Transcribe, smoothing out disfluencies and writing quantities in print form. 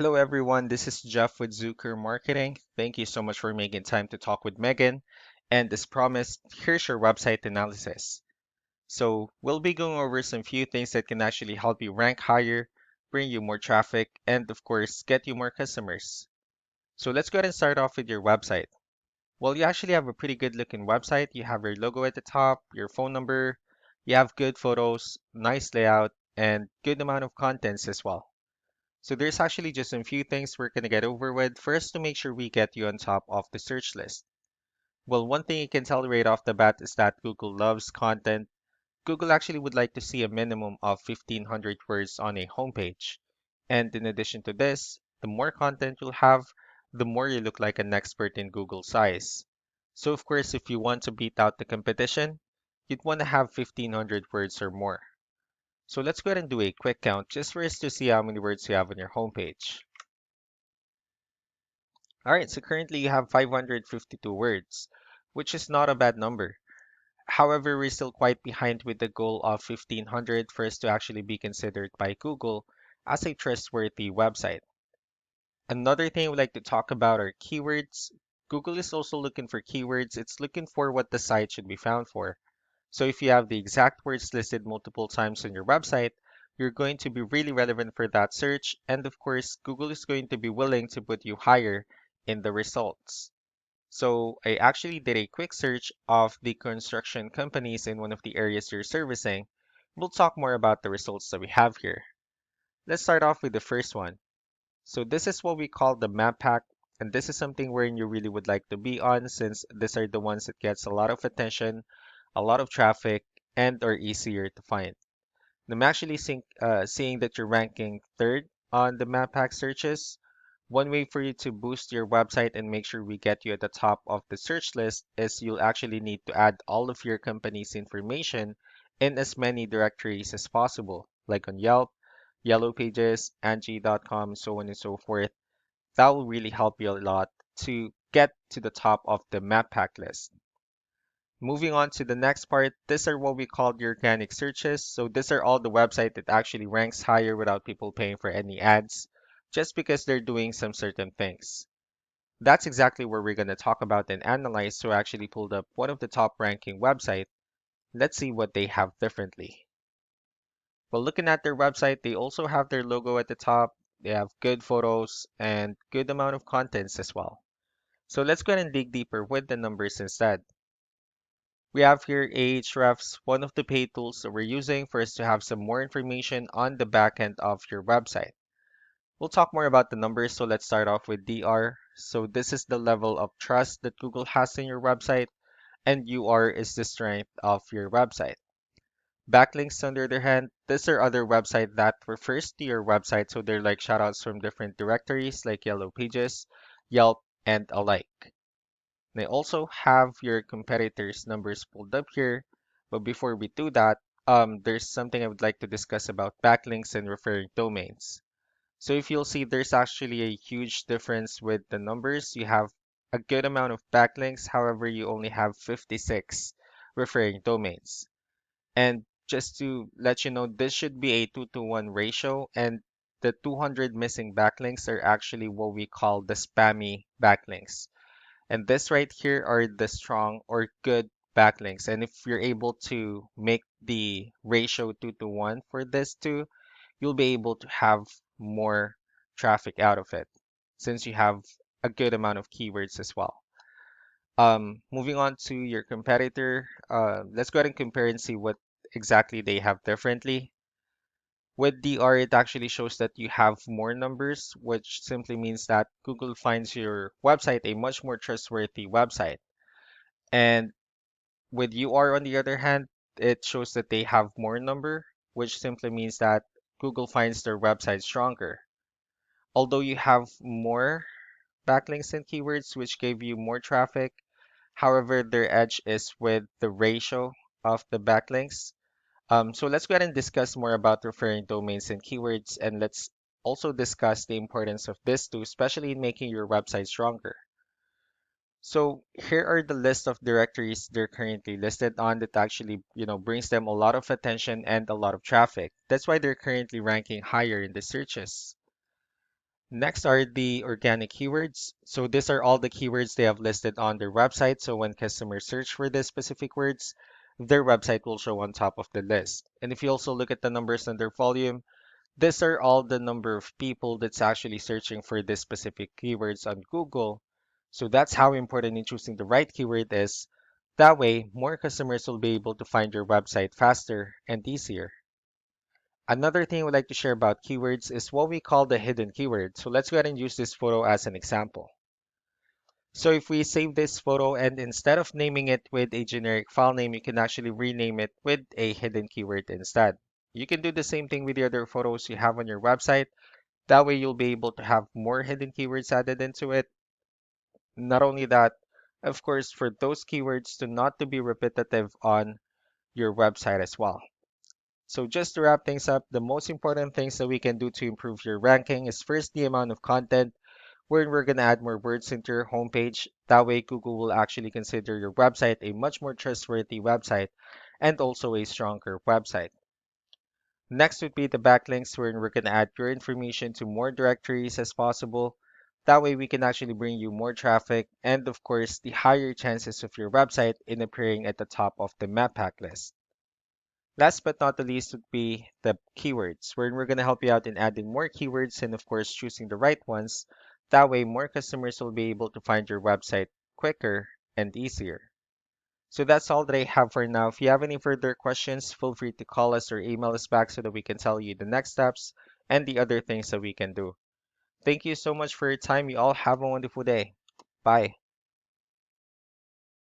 Hello, everyone. This is Jeff with Zucker Marketing. Thank you so much for making time to talk with Megan. And as promised, here's your website analysis. So, we'll be going over some few things that can actually help you rank higher, bring you more traffic, and of course, get you more customers. So, let's go ahead and start off with your website. Well, you actually have a pretty good looking website. You have your logo at the top, your phone number, you have good photos, nice layout, and good amount of contents as well. So there's actually just a few things we're going to get over with first to make sure we get you on top of the search list. Well, one thing you can tell right off the bat is that Google loves content. Google actually would like to see a minimum of 1500 words on a homepage. And in addition to this, the more content you'll have, the more you look like an expert in Google's eyes. So of course, if you want to beat out the competition, you'd want to have 1500 words or more. So let's go ahead and do a quick count just for us to see how many words you have on your homepage. All right, so currently you have 552 words, which is not a bad number. However, we're still quite behind with the goal of 1500 for us to actually be considered by Google as a trustworthy website. Another thing I would like to talk about are keywords. Google is also looking for keywords. It's looking for what the site should be found for. So if you have the exact words listed multiple times on your website, you're going to be really relevant for that search. And of course, Google is going to be willing to put you higher in the results. So I actually did a quick search of the construction companies in one of the areas you're servicing. We'll talk more about the results that we have here. Let's start off with the first one. So this is what we call the map pack, and this is something wherein you really would like to be on since these are the ones that gets a lot of attention, a lot of traffic, and are easier to find. I'm actually seeing that you're ranking third on the map pack searches. One way for you to boost your website and make sure we get you at the top of the search list is you'll actually need to add all of your company's information in as many directories as possible, like on Yelp, Yellow Pages, Angie.com, so on and so forth. That will really help you a lot to get to the top of the map pack list. Moving on to the next part, these are what we call the organic searches. So these are all the website that actually ranks higher without people paying for any ads, just because they're doing some certain things. That's exactly where we're going to talk about and analyze. So I actually pulled up one of the top ranking website. Let's see what they have differently. Well, looking at their website, they also have their logo at the top. They have good photos and good amount of contents as well. So let's go ahead and dig deeper with the numbers instead. We have here Ahrefs, one of the paid tools that we're using for us to have some more information on the back end of your website. We'll talk more about the numbers, so let's start off with DR. So this is the level of trust that Google has in your website, and UR is the strength of your website. Backlinks, on the other hand, these are other websites that refers to your website, so they're like shoutouts from different directories like Yellow Pages, Yelp, and alike. They also have your competitors' numbers pulled up here. But before we do that, there's something I would like to discuss about backlinks and referring domains. So if you'll see, there's actually a huge difference with the numbers. You have a good amount of backlinks, however, you only have 56 referring domains. And just to let you know, this should be a 2-to-1 ratio, and the 200 missing backlinks are actually what we call the spammy backlinks. And this right here are the strong or good backlinks. And if you're able to make the ratio 2-to-1 for this too, you'll be able to have more traffic out of it since you have a good amount of keywords as well. Moving on to your competitor, let's go ahead and compare and see what exactly they have differently. With DR, it actually shows that you have more numbers, which simply means that Google finds your website a much more trustworthy website. And with UR, on the other hand, it shows that they have more number, which simply means that Google finds their website stronger. Although you have more backlinks and keywords, which gave you more traffic, however, their edge is with the ratio of the backlinks. So let's go ahead and discuss more about referring domains and keywords, and let's also discuss the importance of this too, especially in making your website stronger. So here are the list of directories they're currently listed on that actually, brings them a lot of attention and a lot of traffic. That's why they're currently ranking higher in the searches. Next are the organic keywords. So these are all the keywords they have listed on their website. So when customers search for these specific words, their website will show on top of the list. And if you also look at the numbers and their volume, these are all the number of people that's actually searching for these specific keywords on Google. So that's how important in choosing the right keyword is. That way, more customers will be able to find your website faster and easier. Another thing I would like to share about keywords is what we call the hidden keyword. So let's go ahead and use this photo as an example. So if we save this photo and instead of naming it with a generic file name, you can actually rename it with a hidden keyword instead. You can do the same thing with the other photos you have on your website. That way you'll be able to have more hidden keywords added into it. Not only that, of course, for those keywords to not to be repetitive on your website as well. So just to wrap things up, the most important things that we can do to improve your ranking is first the amount of content, where we're going to add more words into your homepage. That way Google will actually consider your website a much more trustworthy website and also a stronger website. Next would be the backlinks, where we're going to add your information to more directories as possible. That way we can actually bring you more traffic and of course the higher chances of your website in appearing at the top of the map pack list. Last but not the least would be the keywords, where we're going to help you out in adding more keywords and, of course, choosing the right ones. That way, more customers will be able to find your website quicker and easier. So that's all that I have for now. If you have any further questions, feel free to call us or email us back so that we can tell you the next steps and the other things that we can do. Thank you so much for your time. You all have a wonderful day. Bye.